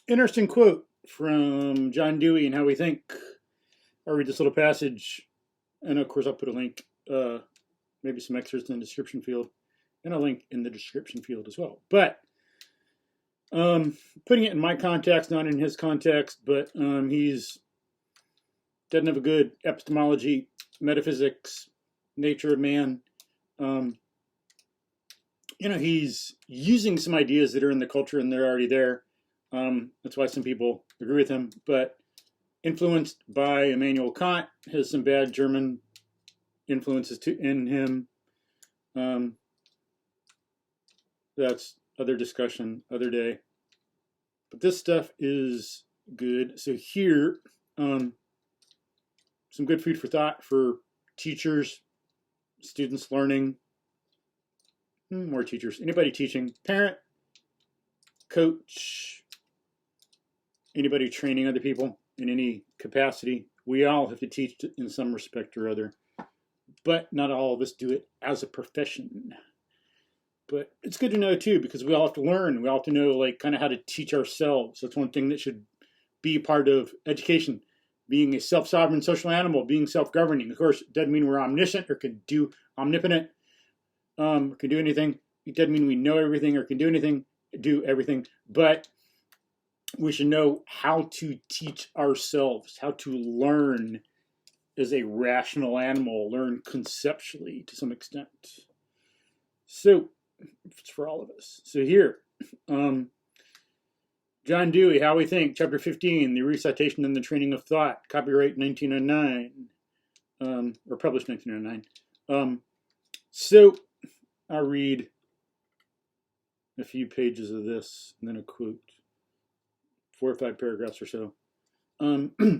Interesting quote from John Dewey and How We Think. I'll read this little passage, and of course I'll put a link, maybe some extras in the description field, and a link in the description field as well. But putting it in my context, not in his context, but he's doesn't have a good epistemology, metaphysics, nature of man. He's using some ideas that are in the culture and they're already there. That's why some people agree with him, but influenced by Immanuel Kant, has some bad German influences in him. That's other discussion, other day. But this stuff is good. So here, some good food for thought for teachers, students learning, more teachers, anybody teaching, parent, coach, anybody training other people in any capacity. We all have to teach in some respect or other, but not all of us do it as a profession. But it's good to know too, because we all have to learn. We all have to know kind of how to teach ourselves. That's one thing that should be part of education. Being a self-sovereign social animal, being self-governing. Of course, it doesn't mean we're omniscient or can do omnipotent, or can do anything. It doesn't mean we know everything or can do anything, do everything. But we should know how to teach ourselves, how to learn as a rational animal, learn conceptually to some extent. So it's for all of us. So here, John Dewey, How We Think, Chapter 15, The Recitation and the Training of Thought, copyright 1909, or published 1909. So I'll read a few pages of this and then a quote, 4 or 5 paragraphs or so.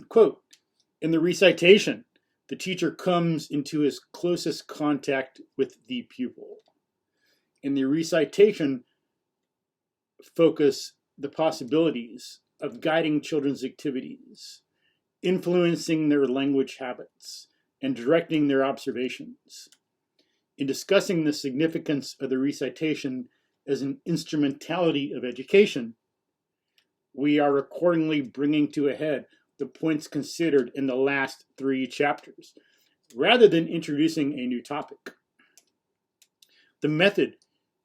Quote, in the recitation, the teacher comes into his closest contact with the pupil. In the recitation, focus the possibilities of guiding children's activities, influencing their language habits, and directing their observations. In discussing the significance of the recitation as an instrumentality of education, we are accordingly bringing to a head the points considered in the last 3 chapters, rather than introducing a new topic. The method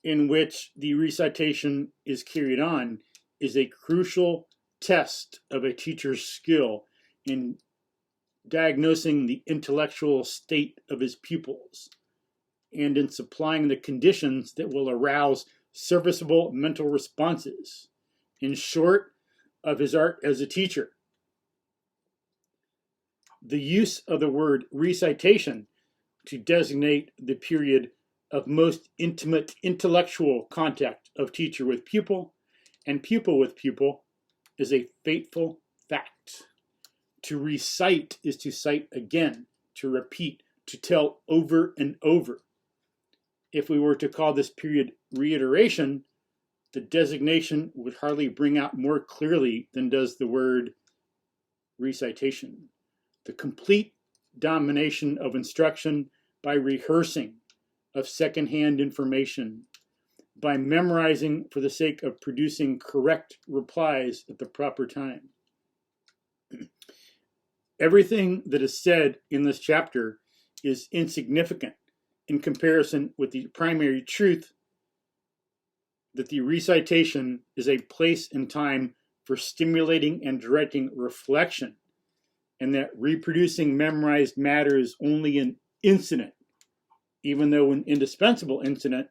in which the recitation is carried on is a crucial test of a teacher's skill in diagnosing the intellectual state of his pupils and in supplying the conditions that will arouse serviceable mental responses. In short, of his art as a teacher. The use of the word recitation to designate the period of most intimate intellectual contact of teacher with pupil and pupil with pupil is a fateful fact. To recite is to cite again, to repeat, to tell over and over. If we were to call this period reiteration, the designation would hardly bring out more clearly than does the word recitation. The complete domination of instruction by rehearsing of secondhand information, by memorizing for the sake of producing correct replies at the proper time. Everything that is said in this chapter is insignificant in comparison with the primary truth that the recitation is a place and time for stimulating and directing reflection, and that reproducing memorized matter is only an incident, even though an indispensable incident,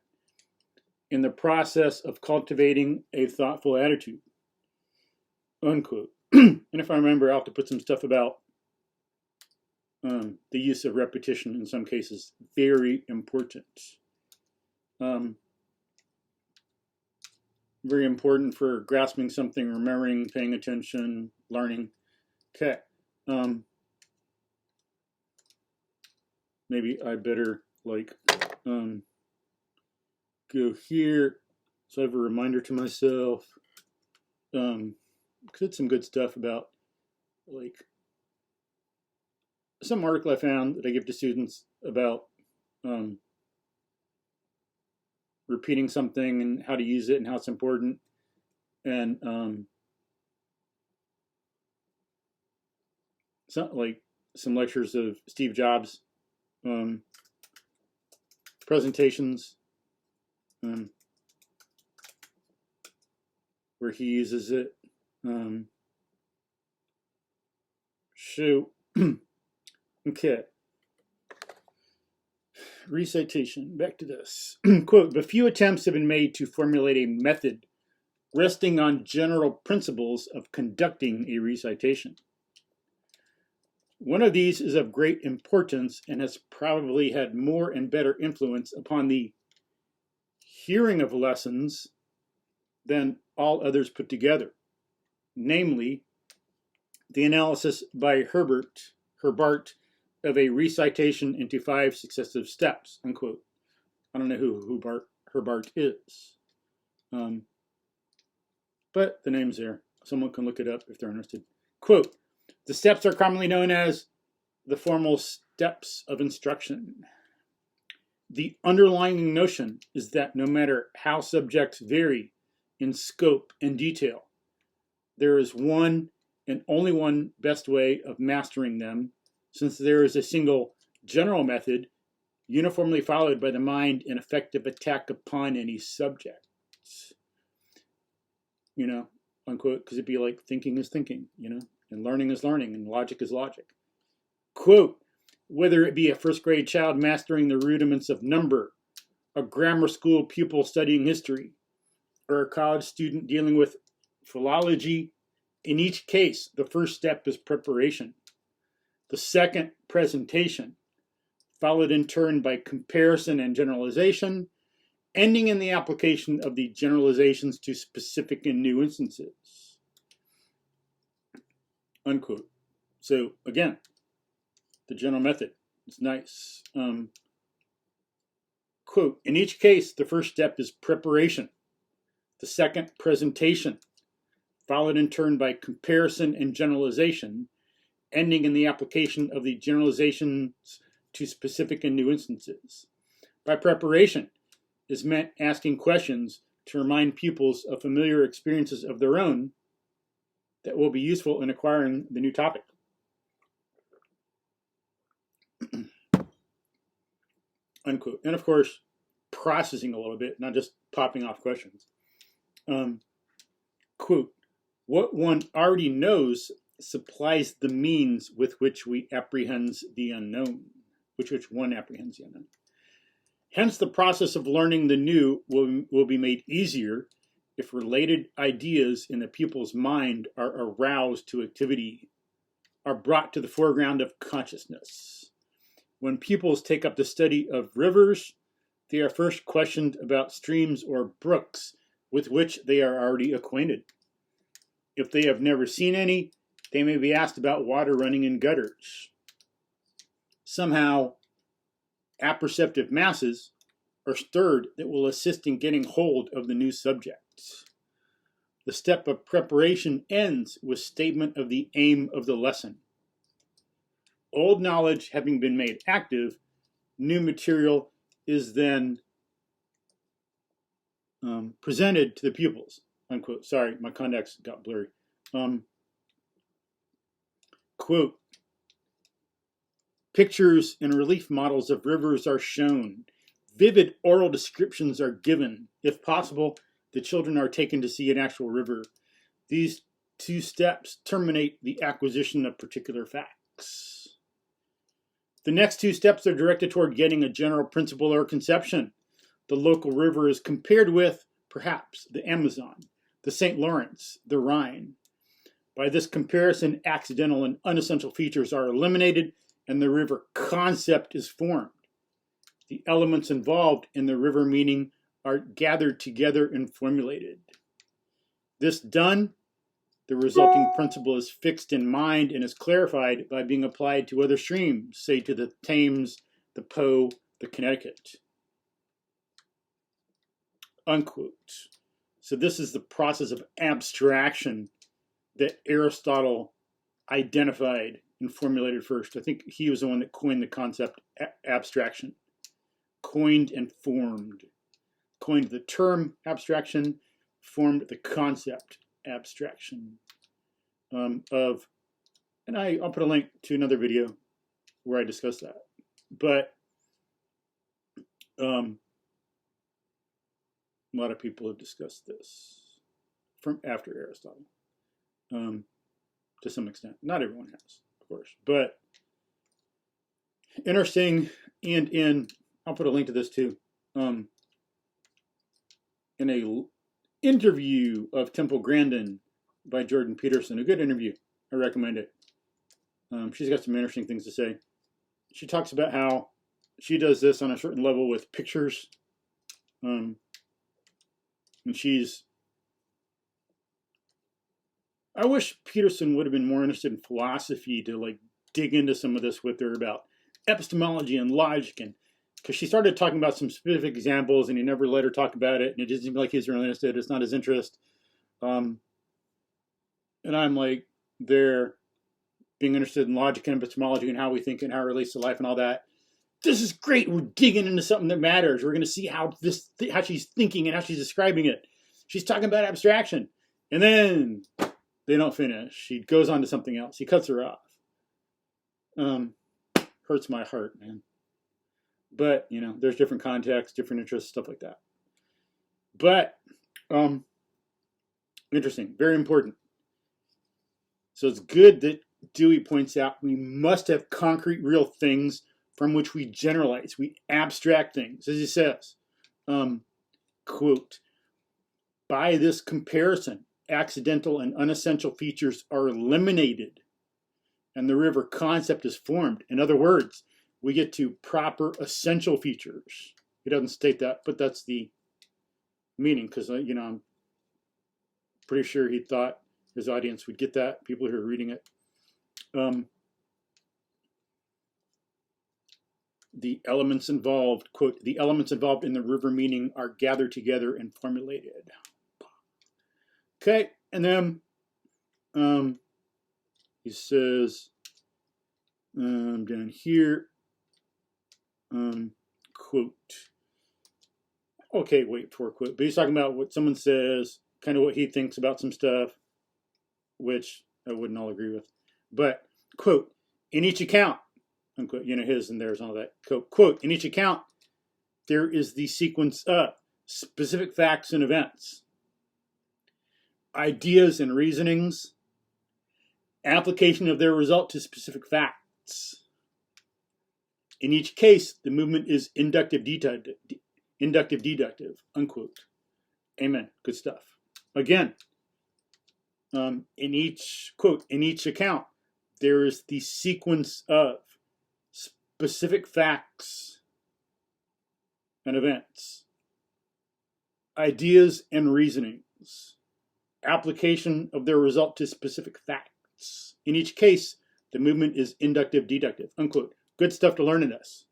in the process of cultivating a thoughtful attitude. Unquote. And if I remember, I'll have to put some stuff about the use of repetition in some cases. Very important. Very important for grasping something, remembering, paying attention, learning. Okay. Maybe I better go here so I have a reminder to myself. It's some good stuff about some article I found that I give to students about repeating something and how to use it and how it's important. And some lectures of Steve Jobs, presentations, where he uses it. Okay. Recitation, back to this. Quote, but few attempts have been made to formulate a method resting on general principles of conducting a recitation. One of these is of great importance and has probably had more and better influence upon the hearing of lessons than all others put together, namely, the analysis by Herbart of a recitation into 5 successive steps, unquote. I don't know who Herbart is. But the name's there. Someone can look it up if they're interested. Quote, the steps are commonly known as the formal steps of instruction. The underlying notion is that no matter how subjects vary in scope and detail, there is one and only one best way of mastering them, since there is a single general method uniformly followed by the mind in effective attack upon any subject. You know, unquote, because it'd be like thinking is thinking, you know, and learning is learning, and logic is logic. Quote, whether it be a first grade child mastering the rudiments of number, a grammar school pupil studying history, or a college student dealing with philology, in each case, the first step is preparation. The second, presentation, followed in turn by comparison and generalization, ending in the application of the generalizations to specific and new instances. Unquote. So again, the general method is nice. Quote, in each case, the first step is preparation. The second, presentation, followed in turn by comparison and generalization, ending in the application of the generalizations to specific and new instances. By preparation is meant asking questions to remind pupils of familiar experiences of their own that will be useful in acquiring the new topic. Unquote. And of course, processing a little bit, not just popping off questions. Quote, what one already knows supplies the means with which we apprehends the unknown, which one apprehends the unknown. Hence, the process of learning the new will be made easier if related ideas in the pupil's mind are aroused to activity, are brought to the foreground of consciousness. When pupils take up the study of rivers, they are first questioned about streams or brooks with which they are already acquainted. If they have never seen any, they may be asked about water running in gutters. Somehow, apperceptive masses are stirred that will assist in getting hold of the new subjects. The step of preparation ends with statement of the aim of the lesson. Old knowledge having been made active, new material is then presented to the pupils. Unquote. Sorry, my contacts got blurry. Quote, pictures and relief models of rivers are shown. Vivid oral descriptions are given. If possible, the children are taken to see an actual river. These 2 steps terminate the acquisition of particular facts. The next 2 steps are directed toward getting a general principle or conception. The local river is compared with, perhaps, the Amazon, the St. Lawrence, the Rhine. By this comparison, accidental and unessential features are eliminated and the river concept is formed. The elements involved in the river meaning are gathered together and formulated. This done, the resulting principle is fixed in mind and is clarified by being applied to other streams, say to the Thames, the Po, the Connecticut. Unquote. So this is the process of abstraction that Aristotle identified and formulated first. I think he was the one that coined the concept abstraction. Coined and formed. Coined the term abstraction, formed the concept abstraction of And I'll put a link to another video where I discuss that. But a lot of people have discussed this from after Aristotle, to some extent. Not everyone has, of course, but interesting. And I'll put a link to this too. In a interview of Temple Grandin by Jordan Peterson, a good interview. I recommend it. She's got some interesting things to say. She talks about how she does this on a certain level with pictures. And I wish Peterson would have been more interested in philosophy to like dig into some of this with her about epistemology and logic, and because she started talking about some specific examples and he never let her talk about it, and it didn't seem like he's really interested. It's not his interest. And I'm like, they're being interested in logic and epistemology and how we think and how it relates to life and all that. This is great. We're digging into something that matters. We're going to see how she's thinking and how she's describing it. She's talking about abstraction. And then they don't finish. She goes on to something else. He cuts her off. Hurts my heart, man. But, you know, there's different contexts, different interests, stuff like that. But, interesting. Very important. So it's good that Dewey points out we must have concrete, real things from which we generalize. We abstract things, as he says. Quote, by this comparison, accidental and unessential features are eliminated and the river concept is formed. In other words, we get to proper essential features. He doesn't state that, but that's the meaning, because, you know, I'm pretty sure he thought his audience would get that, people who are reading it. The elements involved, quote, the elements involved in the river meaning are gathered together and formulated. Okay, and then he says down here, quote, okay, wait for a quote, but he's talking about what someone says, kind of what he thinks about some stuff, which I wouldn't all agree with. But, quote, in each account, unquote, you know, his and theirs and all that, quote, in each account, there is the sequence of specific facts and events, ideas and reasonings, application of their result to specific facts. In each case, the movement is inductive deductive, unquote. Amen. Good stuff. Again, in each, quote, in each account, there is the sequence of specific facts and events, ideas and reasonings, application of their result to specific facts. In each case, the movement is inductive deductive, unquote. Good stuff to learn in this.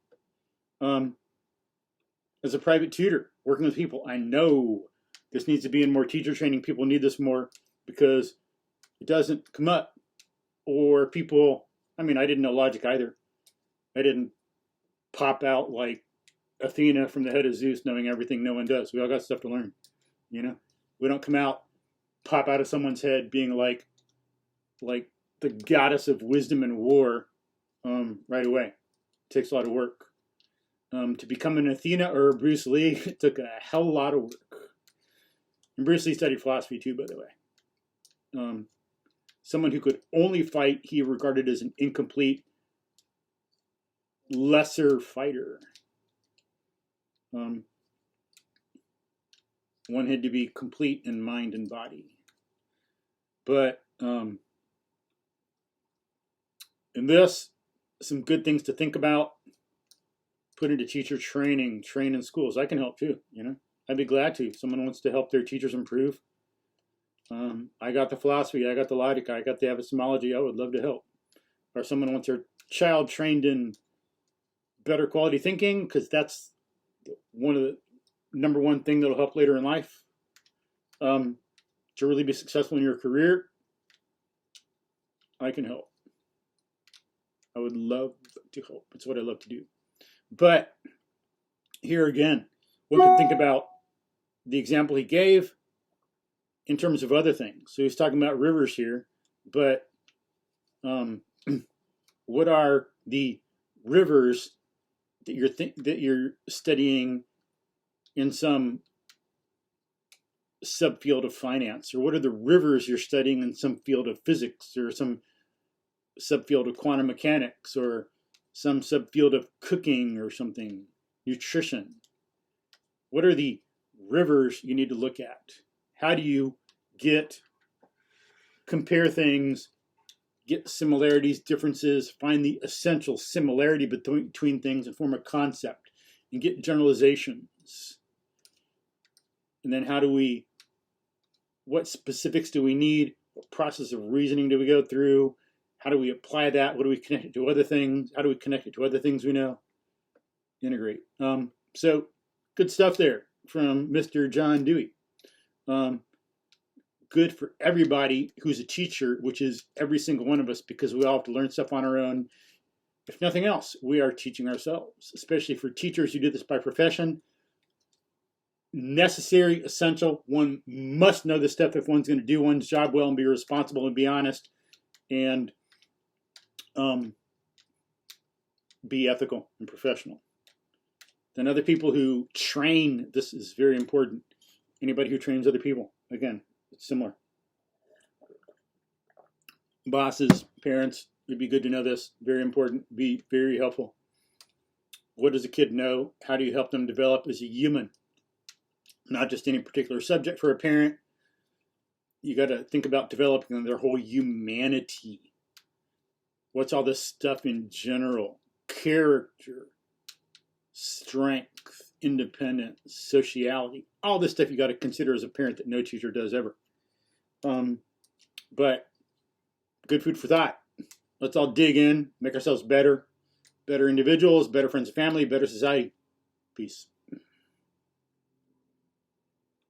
As a private tutor, working with people, I know this needs to be in more teacher training. People need this more because it doesn't come up. Or people, I mean, I didn't know logic either. I didn't pop out like Athena from the head of Zeus knowing everything no one does. We all got stuff to learn, you know? We don't come out, pop out of someone's head being like the goddess of wisdom and war right away. It takes a lot of work. To become an Athena or a Bruce Lee, it took a hell of a lot of work. And Bruce Lee studied philosophy too, by the way. Someone who could only fight, he regarded as an incomplete, lesser fighter. One had to be complete in mind and body. But in this, some good things to think about. Put into teacher training, train in schools. I can help too, you know. I'd be glad to. If someone wants to help their teachers improve. I got the philosophy, I got the logic, I got the epistemology. I would love to help. Or someone wants their child trained in better quality thinking, because that's one of the number one thing that'll help later in life. To really be successful in your career, I can help. I would love to help. It's what I love to do. But here again, one can think about the example he gave in terms of other things. So he's talking about rivers here, but What are the rivers that you're studying in some subfield of finance? Or what are the rivers you're studying in some field of physics, or some subfield of quantum mechanics, or some subfield of cooking or something, nutrition? What are the rivers you need to look at? How do you compare things, get similarities, differences, find the essential similarity between things and form a concept, and get generalizations? And then what specifics do we need? What process of reasoning do we go through? How do we apply that? What do we connect it to other things? How do we connect it to other things we know? Integrate. So good stuff there from Mr. John Dewey. Good for everybody who's a teacher, which is every single one of us, because we all have to learn stuff on our own. If nothing else, we are teaching ourselves, especially for teachers who do this by profession. Necessary, essential. One must know this stuff if one's going to do one's job well and be responsible and be honest and be ethical and professional. Then other people who train, this is very important. Anybody who trains other people, again, it's similar. Bosses, parents, it'd be good to know this. Very important, be very helpful. What does a kid know? How do you help them develop as a human? Not just any particular subject for a parent. You got to think about developing their whole humanity. What's all this stuff in general? Character, strength, independence, sociality, all this stuff you got to consider as a parent that no teacher does ever. But good food for thought. Let's all dig in, make ourselves better individuals, better friends and family, better society. Peace.